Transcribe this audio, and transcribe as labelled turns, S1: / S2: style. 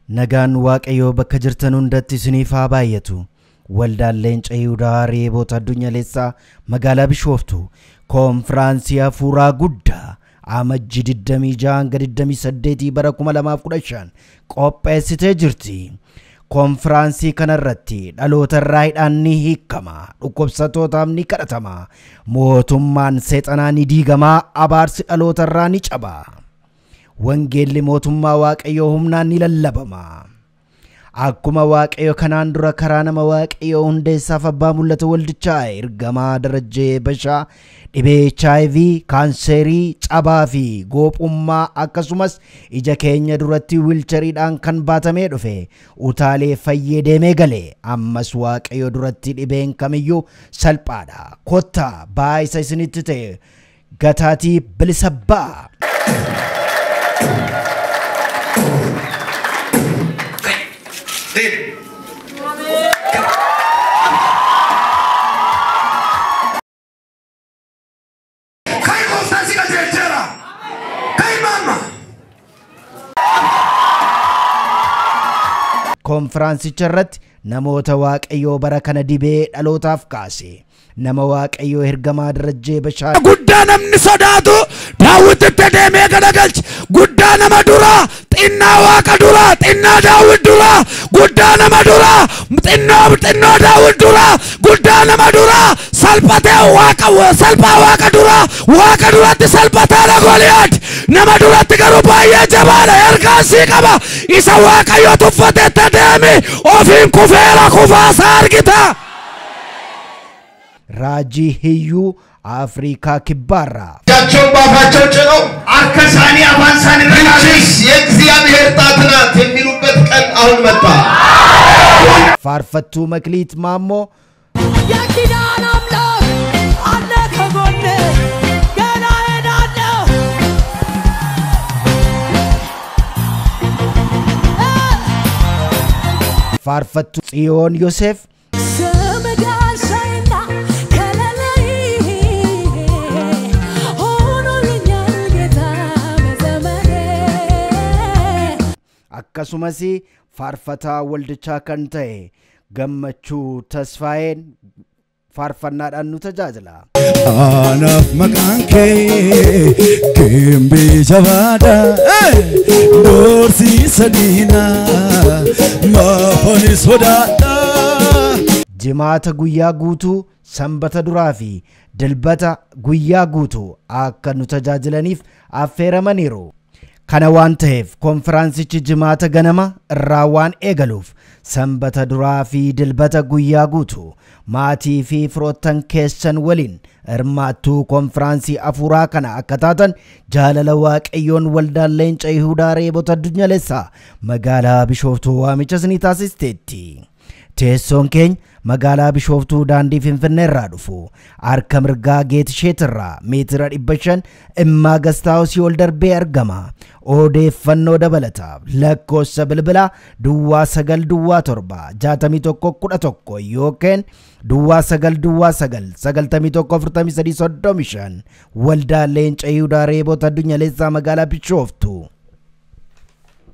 S1: Nagaan waaqayyoo bakka jirtan hundatti isiniif haa baay'atu. Waldaan Leenca Yihudaa Reeboota Addunyaalessaa magaalaa Bishooftuu konfiraansii hafuuraa guddaa amajjii 26-28 bara 2015 qopheessitee jirti. Konfiraansii kanarratti dhaloota raayidhaan ni hiikama, dhukkubsatootaaf ni kadhatama, mootummaan seexanaa ni diigama, abaarsi dhaloota irraa ni caba. Wangeelli mootummaa waaqayyoo humnaan ni lallabama. Akkuma waaqayyo kanaan dura karaa nama waaqayyoo hundeessaaf abbaa mul'ata waldichaa ergamaa Darajjee Bashaa dhibee HIV, kaanserii, cabaa fi goophummaa akkasumas ija keenya duratti wiilchariidhaan kan baatamee dhufe utaalee fayyee deemee gale. Ammas waaqayyo duratti dhibeen kamiyyuu salphaadha. Kottaa baay'isa isinitti ta'e gataatii bilisa ba'a. Konfiraansicha irratti namoota waaqayyoo bara kana dibee dhalootaaf kaase. Nama waaqayyoo ergamaa Darajjee Bashaa
S2: guddaa namni sodaatu Daawititti deemee gadagalche. Guddaa nama duraa xinnaa waaqa duraa xinnaa Daawit duraa guddaa nama duraa xinnoo Daawit duraa guddaa nama duraa salphatee salphaa waaqa duratti salphataadha Goliyaad. Nama duratti garuu baay'ee jabaadha. Ergaasii qaba. Isa waaqayyoo tuffatetti deemi ofiin kufeera kufaasaa argita.
S1: Raajii Hiyyuu Afrikaa Kibbaarraa
S2: ጃቸው ባፋቸው ጭነው አርከሳኒ አፋንሳኒ ረጋግስ የእግዚአብሔር ጣት ናት የሚሉበት ቀን አሁን መጣ።
S1: ፋርፈቱ መክሊት ማሞ
S3: የኪዳን አምላክ አለ ከጎኔ ገና ሄዳለሁ።
S1: ፋርፈቱ ጽዮን ዮሴፍ akkasumasi faarfataa waldichaa kan ta'e Gammachuu Tasfaayeen faarfannaadhaan nu tajaajila.
S2: Anaaf maqaan kee Gimbii jabaadha doorsiisa diinaa maafani sodaadha.
S1: Jimaata guyyaa guutuu, sanbata duraa fi dilbata guyyaa guutuu akka nu tajaajilaniif affeeramaniiru. Kana waan ta'eef konfiraansichi jimaata ganama irraa waan eegaluuf sanbata duraa fi dilbata guyyaa guutuu maatii fi firoottan keessan waliin hirmaattuu konfiraansii hafuuraa kana akka taatan jaalala waaqayyoon waldaan Leenca Yihudaa Reeboota Addunyaalessaa magaalaa Bishooftuu waamicha isinii taasisteetti. Teessoon keenya magaalaa Bishooftuu daandii Finfinnee irraa dhufu harka mirgaa Geetisheet irraa meetira 500 immaa gastaawusii ol darbee argama. Odeeffannoo dabalataaf lakkoofsa bilbilaa Duwwaa 9 yookiin Duwwaa 9 91 waldaan Leenca Yihudaa Reeboota Addunyaalessaa magaalaa Bishooftuu.